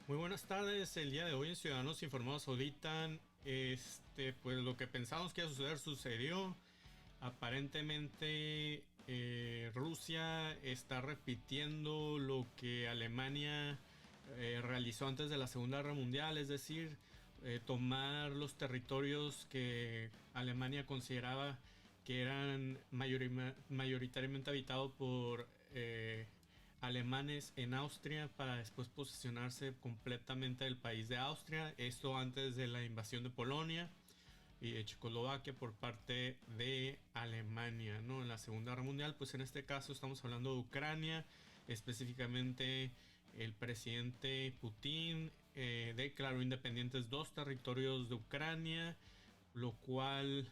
Muy buenas tardes. El día de hoy en Ciudadanos Informados auditan, pues lo que pensábamos que iba a suceder sucedió. Aparentemente Rusia está repitiendo lo que Alemania realizó antes de la Segunda Guerra Mundial, es decir, tomar los territorios que Alemania consideraba que eran mayoritariamente habitados por alemanes en Austria para después posesionarse completamente del país de Austria. Esto antes de la invasión de Polonia y de Checoslovaquia por parte de Alemania, ¿no? En la Segunda Guerra Mundial, pues en este caso estamos hablando de Ucrania, específicamente el presidente Putin declaró independientes dos territorios de Ucrania, lo cual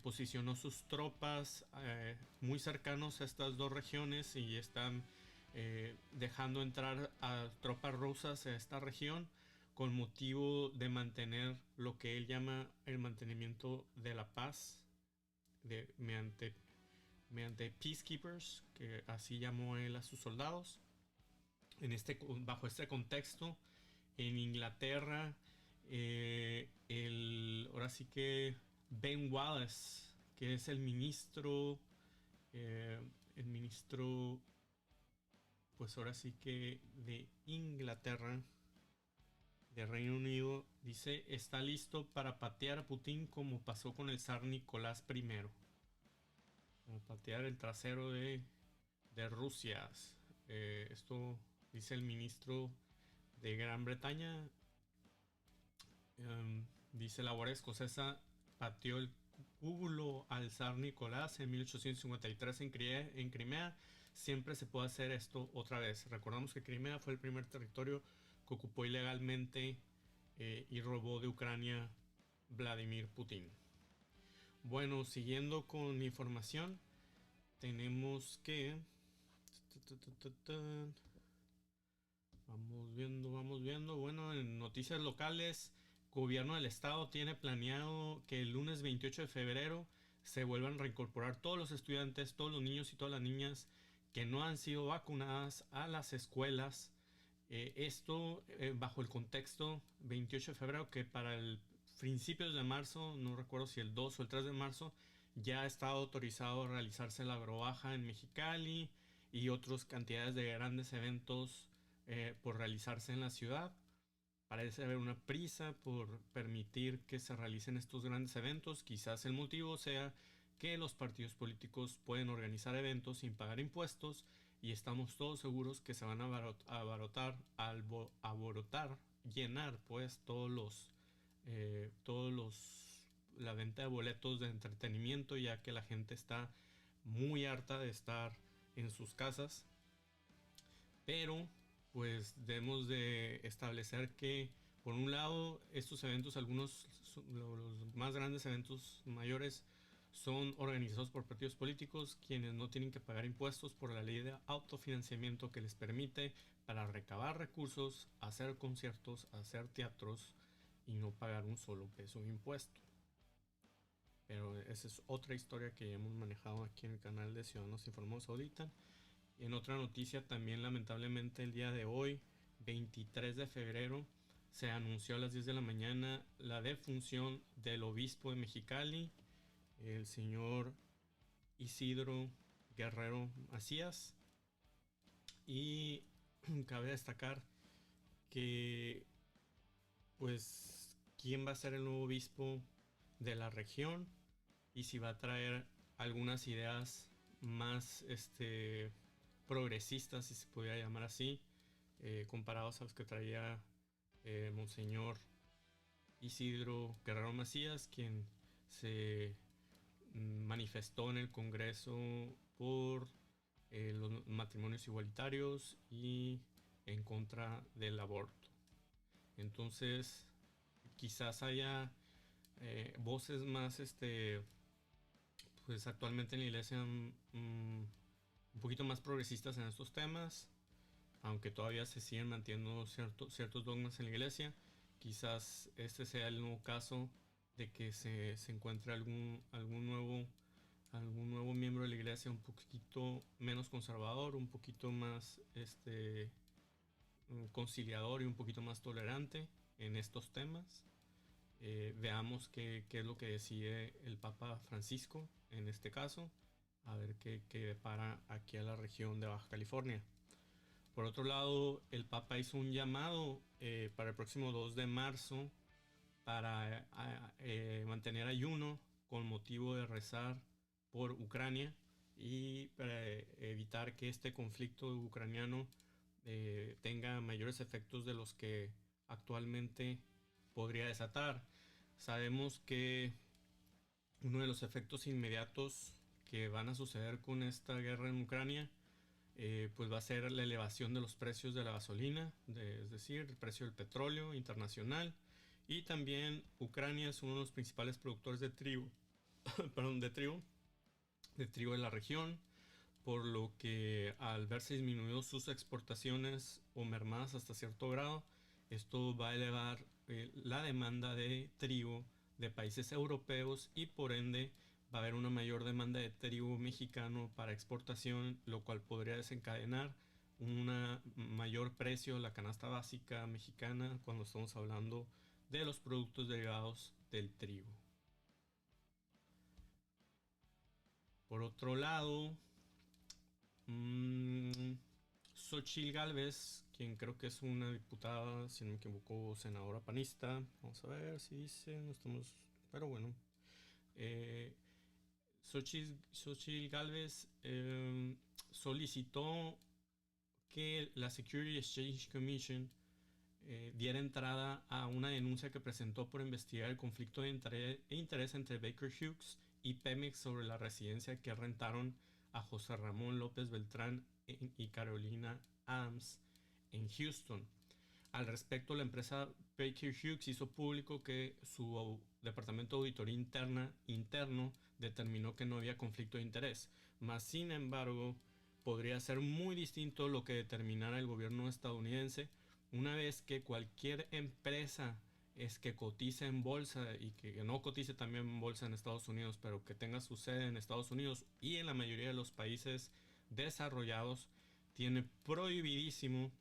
posicionó sus tropas muy cercanos a estas dos regiones y están dejando entrar a tropas rusas a esta región con motivo de mantener lo que él llama el mantenimiento de la paz mediante peacekeepers, que así llamó él a sus soldados. Bajo este contexto, en Inglaterra, ahora sí que Ben Wallace, que es el ministro, pues ahora sí que de Inglaterra, de Reino Unido, dice está listo para patear a Putin como pasó con el zar Nicolás I. Como patear el trasero de Rusia. Esto dice el ministro de Gran Bretaña. Dice la Guardia Escocesa pateó el culo al zar Nicolás en 1853 en Crimea. Siempre se puede hacer esto otra vez. Recordamos que Crimea fue el primer territorio que ocupó ilegalmente y robó de Ucrania Vladimir Putin. Bueno, siguiendo con información, tenemos que... Vamos viendo. Bueno, en noticias locales, gobierno del estado tiene planeado que el lunes 28 de febrero se vuelvan a reincorporar todos los estudiantes, todos los niños y todas las niñas que no han sido vacunadas a las escuelas. Esto bajo el contexto 28 de febrero, que para el principios de marzo, no recuerdo si el 2 o el 3 de marzo, ya está autorizado a realizarse la Agrobaja en Mexicali y otras cantidades de grandes eventos por realizarse en la ciudad. Parece haber una prisa por permitir que se realicen estos grandes eventos. Quizás el motivo sea que los partidos políticos pueden organizar eventos sin pagar impuestos y estamos todos seguros que se van a aborotar, llenar pues la venta de boletos de entretenimiento, ya que la gente está muy harta de estar en sus casas. Pero pues debemos de establecer que por un lado estos eventos, los más grandes eventos mayores, son organizados por partidos políticos quienes no tienen que pagar impuestos por la ley de autofinanciamiento que les permite para recabar recursos, hacer conciertos, hacer teatros y no pagar un solo peso de impuesto. Pero esa es otra historia que ya hemos manejado aquí en el canal de Ciudadanos Informados Auditan. En otra noticia también, lamentablemente, el día de hoy, 23 de febrero, se anunció a las 10 de la mañana la defunción del obispo de Mexicali, el señor Isidro Guerrero Macías. Y cabe destacar que, pues, quién va a ser el nuevo obispo de la región y si va a traer algunas ideas más progresistas, si se pudiera llamar así, comparados a los que traía Monseñor Isidro Guerrero Macías, quien se manifestó en el Congreso por los matrimonios igualitarios y en contra del aborto. Entonces, quizás haya voces más, pues actualmente en la iglesia un poquito más progresistas en estos temas, aunque todavía se siguen manteniendo ciertos dogmas en la iglesia. Quizás este sea el nuevo caso de que se encuentre algún nuevo miembro de la iglesia un poquito menos conservador, un poquito más conciliador y un poquito más tolerante en estos temas. Veamos qué es lo que decide el Papa Francisco en este caso, a ver qué depara aquí a la región de Baja California. Por otro lado, el Papa hizo un llamado para el próximo 2 de marzo para mantener ayuno con motivo de rezar por Ucrania y para evitar que este conflicto ucraniano tenga mayores efectos de los que actualmente podría desatar. Sabemos que uno de los efectos inmediatos que van a suceder con esta guerra en Ucrania pues va a ser la elevación de los precios de la gasolina, es decir, el precio del petróleo internacional. Y también Ucrania es uno de los principales productores de trigo, perdón, de trigo de la región, por lo que al verse disminuidos sus exportaciones o mermadas hasta cierto grado, esto va a elevar la demanda de trigo de países europeos y por ende va a haber una mayor demanda de trigo mexicano para exportación, lo cual podría desencadenar un mayor precio de la canasta básica mexicana cuando estamos hablando de los productos derivados del trigo. Por otro lado, Xochitl Gálvez, quien creo que es una diputada, si no me equivoco, senadora panista. Vamos a ver si dice, no estamos, pero bueno. Xochitl Gálvez solicitó que la Security Exchange Commission diera entrada a una denuncia que presentó por investigar el conflicto de interés entre Baker Hughes y Pemex sobre la residencia que rentaron a José Ramón López Beltrán y Carolina Adams en Houston. Al respecto, la empresa Baker Hughes hizo público que su departamento de auditoría interno determinó que no había conflicto de interés. Mas, sin embargo, podría ser muy distinto lo que determinara el gobierno estadounidense una vez que cualquier empresa que cotice en bolsa y que no cotice también en bolsa en Estados Unidos, pero que tenga su sede en Estados Unidos y en la mayoría de los países desarrollados, tiene prohibidísimo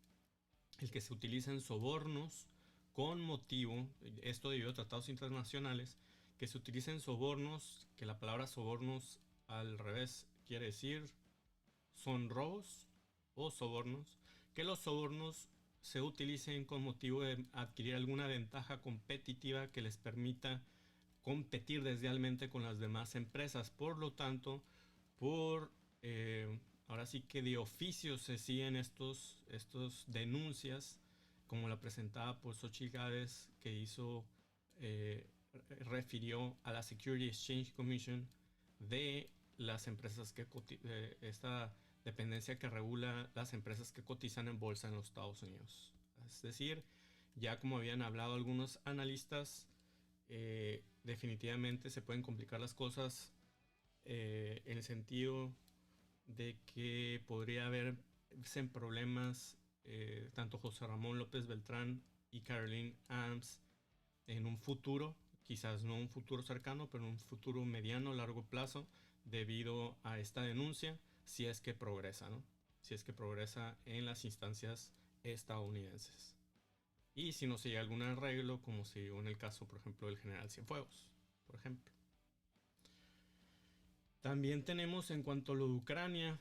el que se utilicen sobornos con motivo, esto debido a tratados internacionales, que se utilicen sobornos, que la palabra sobornos al revés quiere decir son robos o sobornos, que los sobornos se utilicen con motivo de adquirir alguna ventaja competitiva que les permita competir deslealmente con las demás empresas. Por lo tanto, ahora sí que de oficio se siguen estos denuncias, como la presentada por Xochitl Gálvez, que refirió a la Security Exchange Commission de las empresas esta dependencia que regula las empresas que cotizan en bolsa en los Estados Unidos. Es decir, ya como habían hablado algunos analistas, definitivamente se pueden complicar las cosas en el sentido de que podría haberse en problemas tanto José Ramón López Beltrán y Caroline Adams en un futuro, quizás no un futuro cercano, pero un futuro mediano o largo plazo, debido a esta denuncia, si es que progresa, ¿no? Si es que progresa en las instancias estadounidenses. Y si no se llega a algún arreglo, como se dio en el caso, por ejemplo, del general Cienfuegos, por ejemplo. También tenemos en cuanto a lo de Ucrania,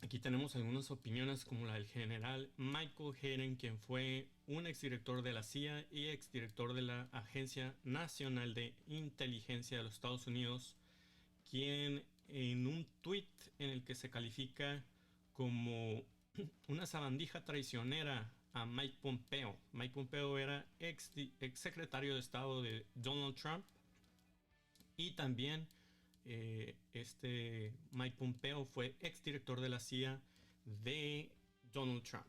aquí tenemos algunas opiniones como la del general Michael Hayden, quien fue un exdirector de la CIA y exdirector de la Agencia Nacional de Inteligencia de los Estados Unidos, quien en un tweet en el que se califica como una sabandija traicionera a Mike Pompeo. Mike Pompeo era ex secretario de Estado de Donald Trump y también Mike Pompeo fue exdirector de la CIA de Donald Trump.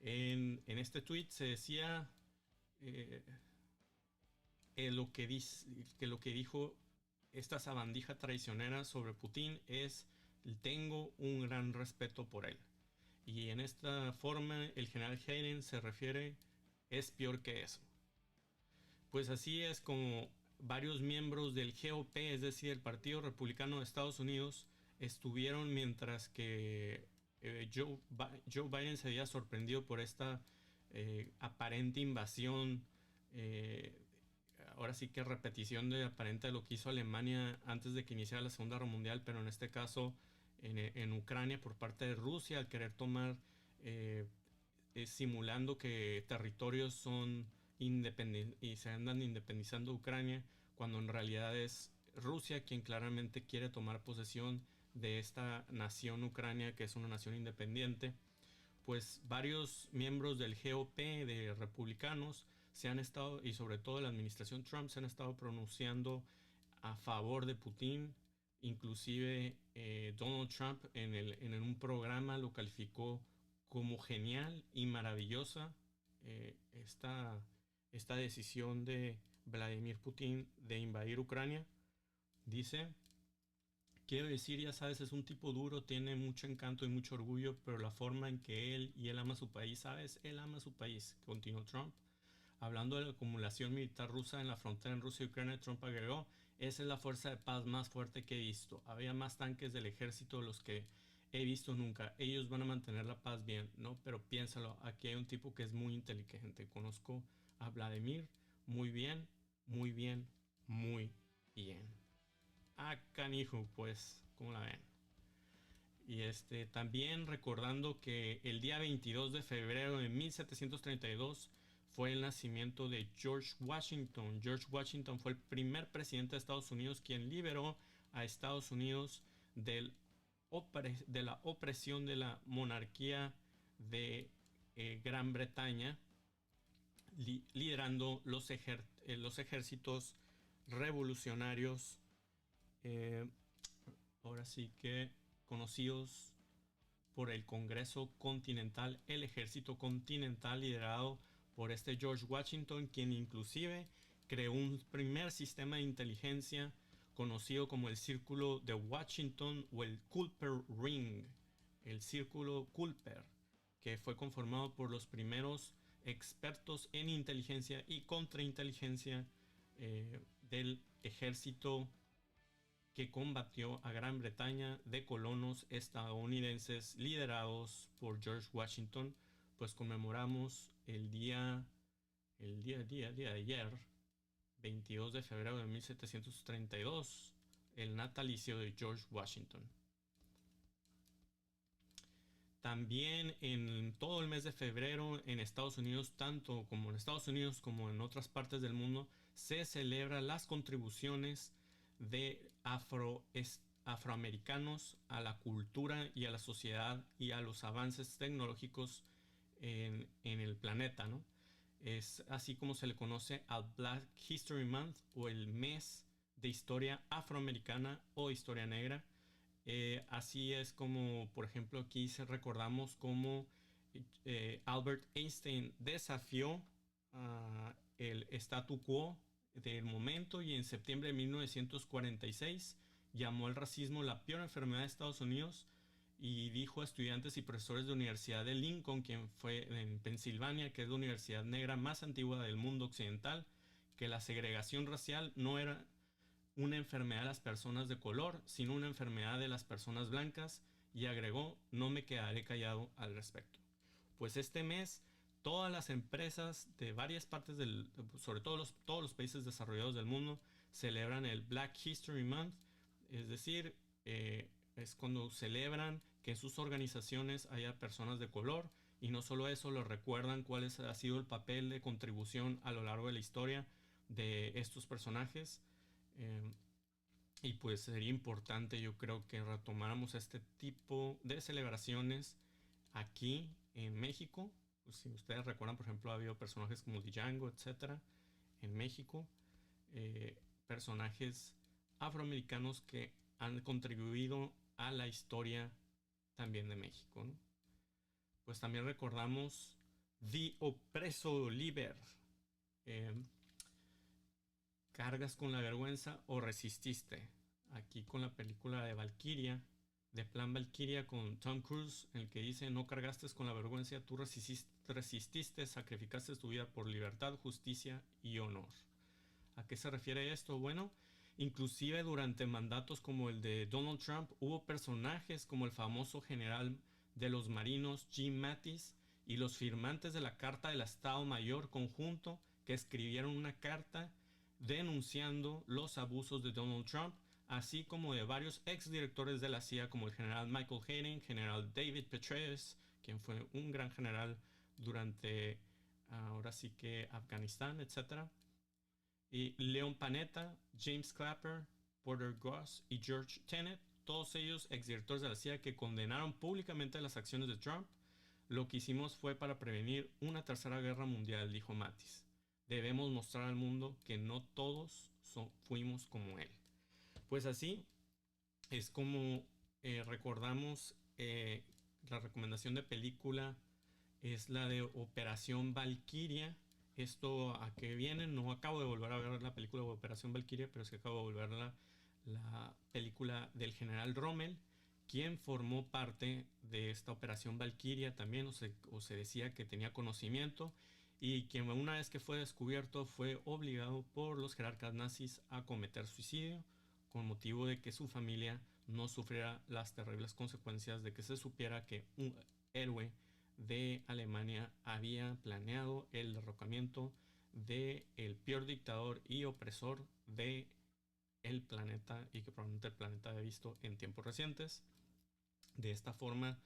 En este tweet se decía lo que dijo esta sabandija traicionera sobre Putin es: tengo un gran respeto por él. Y en esta forma el general Hayden se refiere: es peor que eso. Pues así es como varios miembros del GOP, es decir, el Partido Republicano de Estados Unidos, estuvieron mientras que Joe Biden se había sorprendido por esta aparente invasión, eh, ahora sí que repetición de aparente de lo que hizo Alemania antes de que iniciara la Segunda Guerra Mundial, pero en este caso en Ucrania por parte de Rusia al querer tomar, eh, simulando que territorios son independientes y se andan independizando Ucrania, cuando en realidad es Rusia quien claramente quiere tomar posesión de esta nación Ucrania, que es una nación independiente. Pues varios miembros del GOP de republicanos se han estado, y sobre todo la administración Trump, se han estado pronunciando a favor de Putin. Inclusive Donald Trump en un programa lo calificó como genial y maravillosa, esta decisión de Vladimir Putin de invadir Ucrania. Dice, quiero decir, ya sabes, es un tipo duro, tiene mucho encanto y mucho orgullo, pero la forma en que él ama su país, ¿sabes? Él ama su país, continuó Trump. Hablando de la acumulación militar rusa en la frontera en Rusia y Ucrania, Trump agregó, esa es la fuerza de paz más fuerte que he visto. Había más tanques del ejército de los que he visto nunca. Ellos van a mantener la paz bien, ¿no? Pero piénsalo, aquí hay un tipo que es muy inteligente. Conozco a Vladimir muy bien, muy bien, muy bien. Ah, canijo, pues, ¿cómo la ven? Y también recordando que el día 22 de febrero de 1732 fue el nacimiento de George Washington. George Washington fue el primer presidente de Estados Unidos quien liberó a Estados Unidos de la opresión de la monarquía de Gran Bretaña, liderando los ejércitos revolucionarios, eh, ahora sí que conocidos por el Congreso Continental, el Ejército Continental liderado por George Washington, quien inclusive creó un primer sistema de inteligencia conocido como el Círculo de Washington o el Culper Ring, el Círculo Culper, que fue conformado por los primeros expertos en inteligencia y contrainteligencia del ejército que combatió a Gran Bretaña de colonos estadounidenses liderados por George Washington. Pues conmemoramos el día de ayer, 22 de febrero de 1732, el natalicio de George Washington. También en todo el mes de febrero en Estados Unidos, tanto como en Estados Unidos como en otras partes del mundo, se celebran las contribuciones de afroamericanos a la cultura y a la sociedad y a los avances tecnológicos en el planeta, ¿no? Es así como se le conoce al Black History Month o el mes de historia afroamericana o historia negra. Así es como, por ejemplo, aquí recordamos cómo Albert Einstein desafió el statu quo del momento y en septiembre de 1946 llamó al racismo la peor enfermedad de Estados Unidos y dijo a estudiantes y profesores de la Universidad de Lincoln, quien fue en Pensilvania, que es la universidad negra más antigua del mundo occidental, que la segregación racial no era una enfermedad de las personas de color, sino una enfermedad de las personas blancas, y agregó, no me quedaré callado al respecto. Pues este mes todas las empresas de varias partes sobre todo todos los países desarrollados del mundo celebran el Black History Month, es decir, es cuando celebran que en sus organizaciones haya personas de color, y no solo eso, lo recuerdan cuál ha sido el papel de contribución a lo largo de la historia de estos personajes. eh, y pues sería importante, yo creo, que retomáramos este tipo de celebraciones aquí en México. Pues si ustedes recuerdan, por ejemplo, ha habido personajes como Django, etcétera, en México. Personajes afroamericanos que han contribuido a la historia también de México, ¿no? Pues también recordamos The Oppreso Liber. Eh, ¿Cargas con la vergüenza o resististe? Aquí con la película de Valkyria, de Plan Valkyria con Tom Cruise, en el que dice, no cargaste con la vergüenza, tú resististe, sacrificaste tu vida por libertad, justicia y honor. ¿A qué se refiere esto? Bueno, inclusive durante mandatos como el de Donald Trump hubo personajes como el famoso general de los marinos Jim Mattis y los firmantes de la Carta del Estado Mayor Conjunto, que escribieron una carta denunciando los abusos de Donald Trump, así como de varios exdirectores de la CIA como el general Michael Hayden, general David Petraeus, quien fue un gran general durante ahora sí que Afganistán, etc. Y Leon Panetta, James Clapper, Porter Goss y George Tenet, todos ellos exdirectores de la CIA que condenaron públicamente las acciones de Trump. Lo que hicimos fue para prevenir una tercera guerra mundial, dijo Mattis. Debemos mostrar al mundo que no todos fuimos como él. Pues así es como recordamos la recomendación de película es la de Operación Valkyria. Esto a qué viene, no acabo de volver a ver la película de Operación Valkyria, pero es que acabo de volver a la película del general Rommel, quien formó parte de esta Operación Valkyria también, o se decía que tenía conocimiento, y quien una vez que fue descubierto fue obligado por los jerarcas nazis a cometer suicidio con motivo de que su familia no sufriera las terribles consecuencias de que se supiera que un héroe de Alemania había planeado el derrocamiento del peor dictador y opresor de el planeta y que probablemente el planeta había visto en tiempos recientes. De esta forma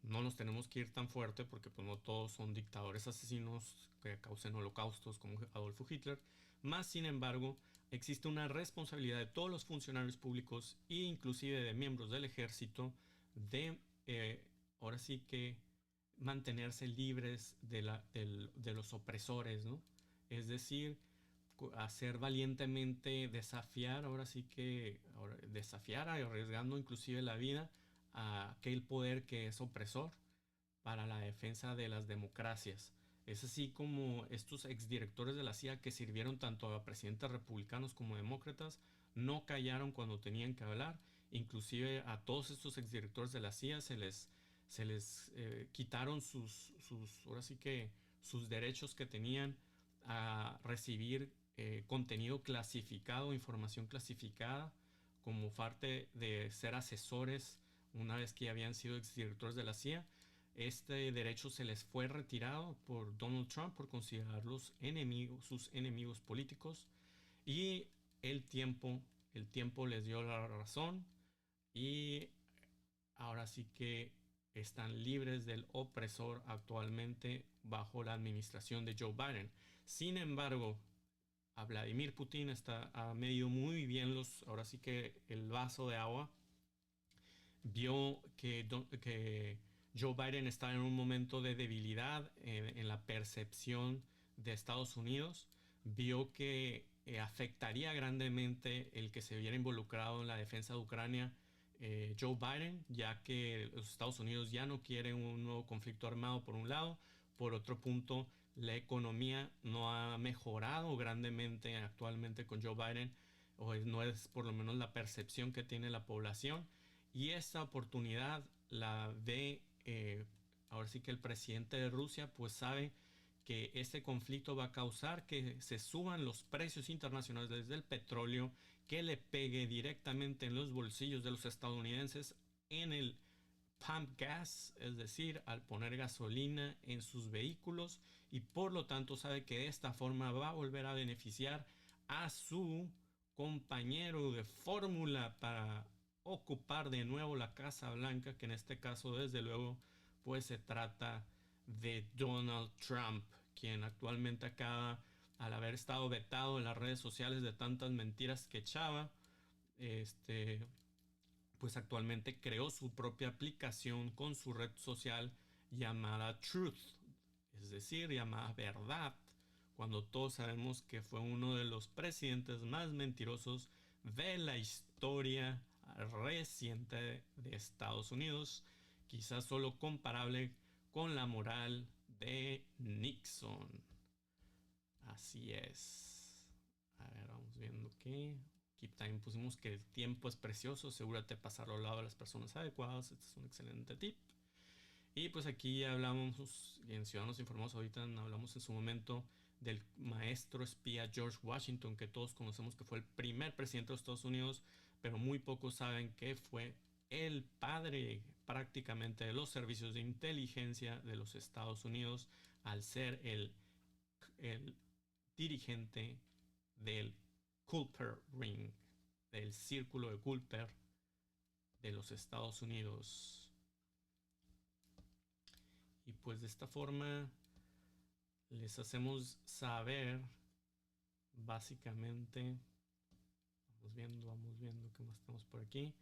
no nos tenemos que ir tan fuerte porque pues no todos son dictadores asesinos que causen holocaustos como Adolfo Hitler, más sin embargo existe una responsabilidad de todos los funcionarios públicos e inclusive de miembros del ejército de ahora sí que mantenerse libres de los opresores, ¿no? Es decir, hacer valientemente, desafiar, ahora sí que desafiar, arriesgando inclusive la vida a aquel poder que es opresor para la defensa de las democracias. Es así como estos exdirectores de la CIA que sirvieron tanto a presidentes republicanos como demócratas no callaron cuando tenían que hablar. Inclusive a todos estos exdirectores de la CIA se les quitaron ahora sí que sus derechos que tenían a recibir contenido clasificado, información clasificada, como parte de ser asesores una vez que habían sido exdirectores de la CIA. Este derecho se les fue retirado por Donald Trump por considerarlos enemigos, sus enemigos políticos, y el tiempo les dio la razón y ahora sí que están libres del opresor actualmente bajo la administración de Joe Biden. Sin embargo, a Vladimir Putin ha medido muy bien ahora sí que el vaso de agua. Vio que Joe Biden estaba en un momento de debilidad en la percepción de Estados Unidos. Vio que afectaría grandemente el que se viera involucrado en la defensa de Ucrania Joe Biden, ya que los Estados Unidos ya no quieren un nuevo conflicto armado por un lado. Por otro punto, la economía no ha mejorado grandemente actualmente con Joe Biden, o no es por lo menos la percepción que tiene la población. Y esta oportunidad la ve, ahora sí que el presidente de Rusia pues sabe que este conflicto va a causar que se suban los precios internacionales del petróleo, que le pegue directamente en los bolsillos de los estadounidenses en el pump gas, es decir, al poner gasolina en sus vehículos, y por lo tanto sabe que de esta forma va a volver a beneficiar a su compañero de fórmula para ocupar de nuevo la Casa Blanca, que en este caso desde luego pues se trata de Donald Trump, quien actualmente acaba, al haber estado vetado en las redes sociales de tantas mentiras que echaba, pues actualmente creó su propia aplicación con su red social llamada Truth, es decir, llamada Verdad, cuando todos sabemos que fue uno de los presidentes más mentirosos de la historia reciente de Estados Unidos, quizás solo comparable con la moral de Nixon. Así es. A ver, vamos viendo que aquí también pusimos que el tiempo es precioso, asegúrate de pasarlo al lado de las personas adecuadas. Este es un excelente tip. Y pues aquí hablamos, en Ciudadanos Informados ahorita hablamos en su momento del maestro espía George Washington, que todos conocemos que fue el primer presidente de los Estados Unidos, pero muy pocos saben que fue el padre prácticamente de los servicios de inteligencia de los Estados Unidos al ser el dirigente del Culper Ring, del círculo de Culper de los Estados Unidos. Y pues de esta forma les hacemos saber básicamente, vamos viendo qué más tenemos por aquí.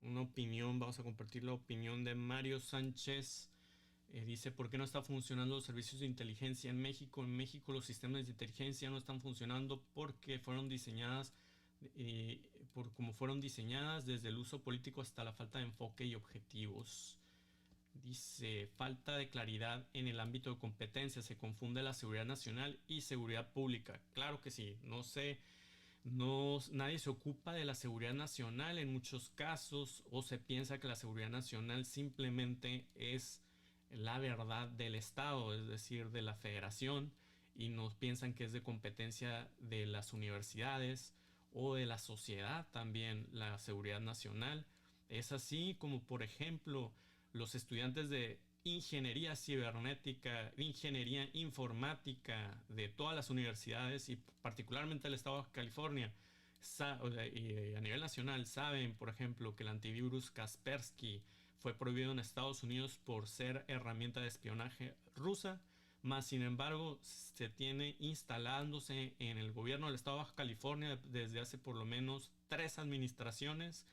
Una opinión, vamos a compartir la opinión de Mario Sánchez. Dice, ¿por qué no está funcionando los servicios de inteligencia en México? En México los sistemas de inteligencia no están funcionando porque fueron diseñadas como fueron diseñadas, desde el uso político hasta la falta de enfoque y objetivos. Dice, falta de claridad en el ámbito de competencia, se confunde la seguridad nacional y seguridad pública. Claro que sí, nadie se ocupa de la seguridad nacional en muchos casos, o se piensa que la seguridad nacional simplemente es la verdad del Estado, es decir, de la federación, y nos piensan que es de competencia de las universidades o de la sociedad también la seguridad nacional. Es así como, por ejemplo, los estudiantes de ingeniería cibernética, ingeniería informática de todas las universidades y particularmente el estado de California y a nivel nacional saben, por ejemplo, que el antivirus Kaspersky fue prohibido en Estados Unidos por ser herramienta de espionaje rusa, más sin embargo se tiene instalándose en el gobierno del estado de Baja California desde hace por lo menos 3 administraciones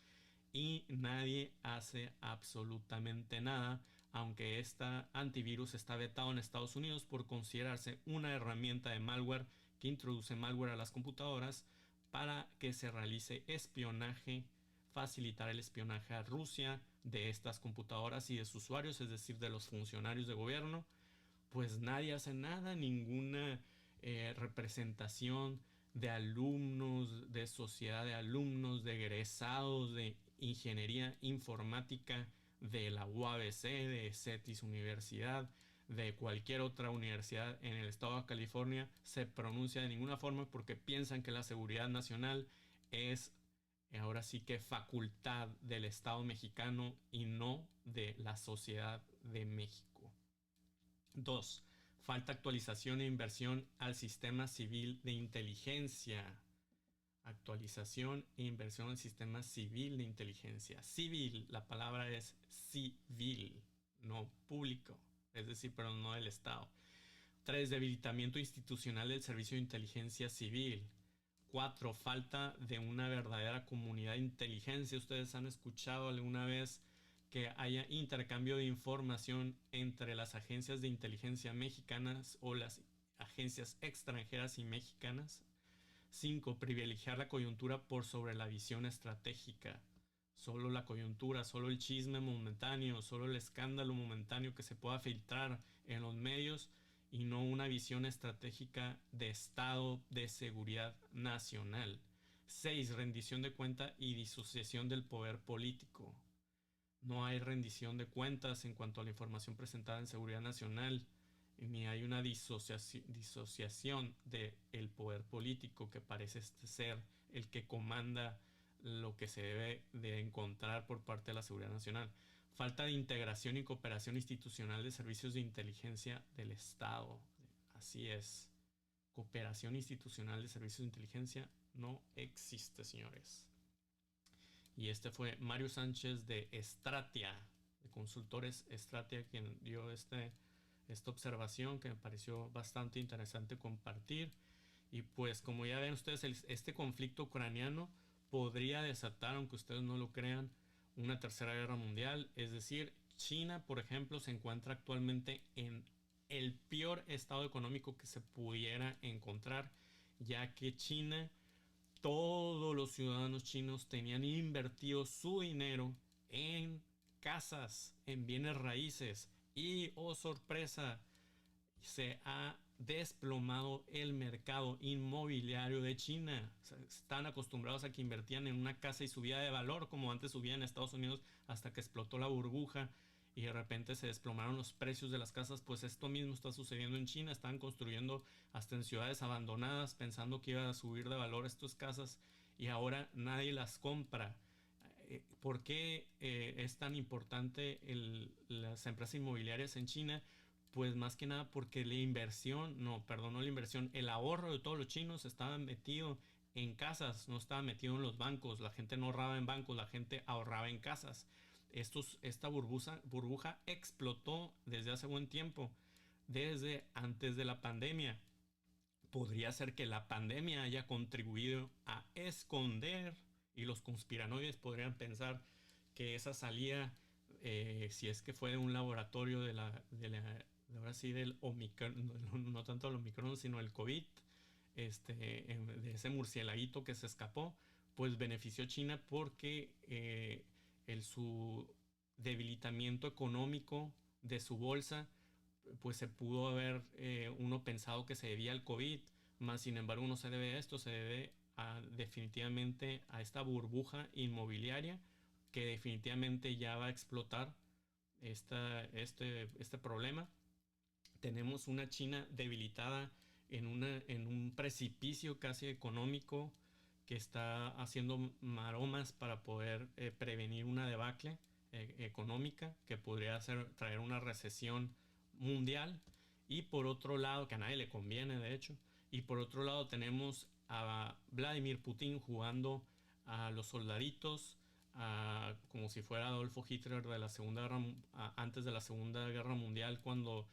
y nadie hace absolutamente nada, aunque esta antivirus está vetado en Estados Unidos por considerarse una herramienta de malware que introduce malware a las computadoras para que se realice espionaje, facilitar el espionaje a Rusia de estas computadoras y de sus usuarios, es decir, de los funcionarios de gobierno. Pues nadie hace nada, ninguna representación de alumnos, de sociedad de alumnos, de egresados de ingeniería informática de la UABC, de CETIS Universidad, de cualquier otra universidad en el estado de California, se pronuncia de ninguna forma porque piensan que la seguridad nacional es ahora sí que facultad del Estado mexicano y no de la sociedad de México. 2. Falta actualización e inversión al sistema civil de inteligencia. Actualización e inversión al sistema civil de inteligencia. Civil, la palabra es civil, no público, es decir, pero no del Estado. 3. Debilitamiento institucional del servicio de inteligencia civil. 4. Falta de una verdadera comunidad de inteligencia. ¿Ustedes han escuchado alguna vez que haya intercambio de información entre las agencias de inteligencia mexicanas o las agencias extranjeras y mexicanas? 5. Privilegiar la coyuntura por sobre la visión estratégica. Solo la coyuntura, solo el chisme momentáneo, solo el escándalo momentáneo que se pueda filtrar en los medios y no una visión estratégica de Estado, de seguridad nacional. 6. Rendición de cuenta y disociación del poder político. No hay rendición de cuentas en cuanto a la información presentada en seguridad nacional, ni hay una disociación del poder político que parece ser el que comanda lo que se debe de encontrar por parte de la seguridad nacional. Falta de integración y cooperación institucional de servicios de inteligencia del Estado. Así es. Cooperación institucional de servicios de inteligencia no existe, señores. Y este fue Mario Sánchez de Stratia, de Consultores Stratia, quien dio esta observación que me pareció bastante interesante compartir. Y pues como ya ven ustedes, este conflicto ucraniano podría desatar, aunque ustedes no lo crean, una tercera guerra mundial. Es decir, China, por ejemplo, se encuentra actualmente en el peor estado económico que se pudiera encontrar, ya que China, todos los ciudadanos chinos tenían invertido su dinero en casas, en bienes raíces, y oh sorpresa, se ha desplomado el mercado inmobiliario de China. O sea, están acostumbrados a que invertían en una casa y subía de valor como antes subía en Estados Unidos hasta que explotó la burbuja y de repente se desplomaron los precios de las casas. Pues esto mismo está sucediendo en China. Están construyendo hasta en ciudades abandonadas pensando que iba a subir de valor estas casas y ahora nadie las compra. ¿por qué es tan importante las empresas inmobiliarias en China? Pues más que nada porque la inversión, no, perdón, no la inversión, el ahorro de todos los chinos estaba metido en casas, no estaba metido en los bancos. La gente no ahorraba en bancos, la gente ahorraba en casas. Esta burbuja explotó desde hace buen tiempo, desde antes de la pandemia. Podría ser que la pandemia haya contribuido a esconder, y los conspiranoides podrían pensar que esa salida, si es que fue de un laboratorio ahora sí del Omicron, no tanto el Omicron, sino el COVID, de ese murcielaguito que se escapó, pues benefició a China porque su debilitamiento económico de su bolsa, pues se pudo haber uno pensado que se debía al COVID, más sin embargo no se debe a esto, se debe definitivamente a esta burbuja inmobiliaria que definitivamente ya va a explotar este problema. Tenemos una China debilitada en un precipicio casi económico, que está haciendo maromas para poder prevenir una debacle económica que podría traer una recesión mundial. Y por otro lado, que a nadie le conviene de hecho, y por otro lado tenemos a Vladimir Putin jugando a los soldaditos, como si fuera Adolfo Hitler de la antes de la Segunda Guerra Mundial, cuando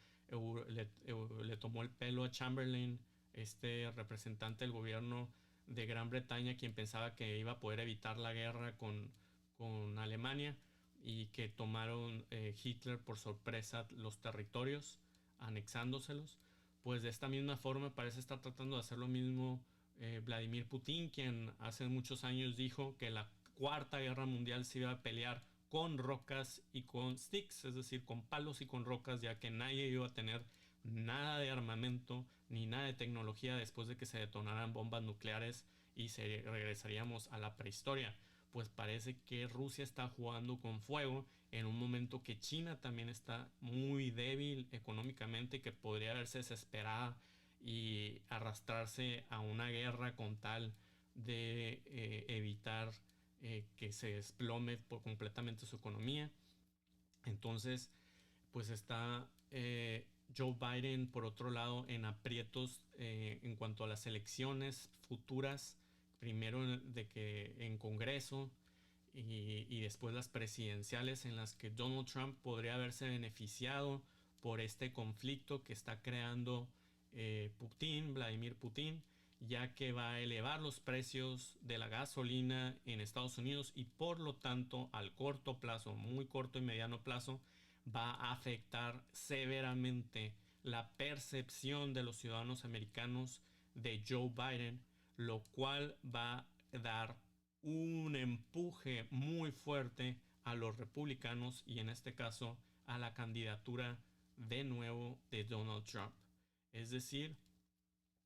le tomó el pelo a Chamberlain, este representante del gobierno de Gran Bretaña, quien pensaba que iba a poder evitar la guerra con Alemania, y que tomaron Hitler por sorpresa los territorios, anexándoselos. Pues de esta misma forma parece estar tratando de hacer lo mismo Vladimir Putin, quien hace muchos años dijo que la Cuarta Guerra Mundial se iba a pelear con rocas y con sticks, es decir, con palos y con rocas, ya que nadie iba a tener nada de armamento ni nada de tecnología después de que se detonaran bombas nucleares, y regresaríamos a la prehistoria. Pues parece que Rusia está jugando con fuego en un momento que China también está muy débil económicamente, que podría verse desesperada y arrastrarse a una guerra con tal de evitar que se desplome por completamente su economía. Entonces, pues está Joe Biden, por otro lado, en aprietos en cuanto a las elecciones futuras, primero de que en Congreso y después las presidenciales, en las que Donald Trump podría haberse beneficiado por este conflicto que está creando Vladimir Putin, ya que va a elevar los precios de la gasolina en Estados Unidos, y por lo tanto al corto plazo, muy corto y mediano plazo, va a afectar severamente la percepción de los ciudadanos americanos de Joe Biden, lo cual va a dar un empuje muy fuerte a los republicanos, y en este caso a la candidatura de nuevo de Donald Trump. Es decir,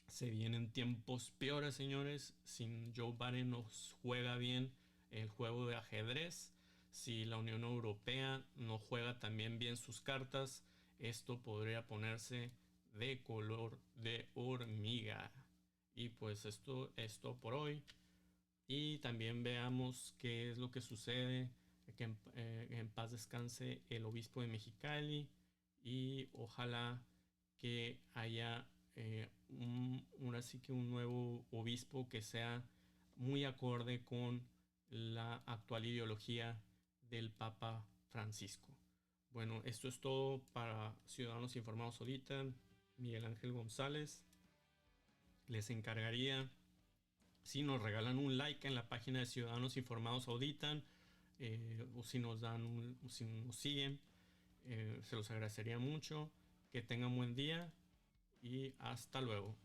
se vienen tiempos peores, señores. Si Joe Biden nos juega bien el juego de ajedrez, si la Unión Europea no juega también bien sus cartas, esto podría ponerse de color de hormiga. Y pues esto por hoy. Y también veamos qué es lo que sucede. Que en paz descanse el obispo de Mexicali, y ojalá que haya así que un nuevo obispo que sea muy acorde con la actual ideología del Papa Francisco. Bueno, esto es todo para Ciudadanos Informados ahorita. Miguel Ángel González. Les encargaría si nos regalan un like en la página de Ciudadanos Informados Auditan, o si nos si nos siguen, se los agradecería mucho. Que tengan buen día y hasta luego.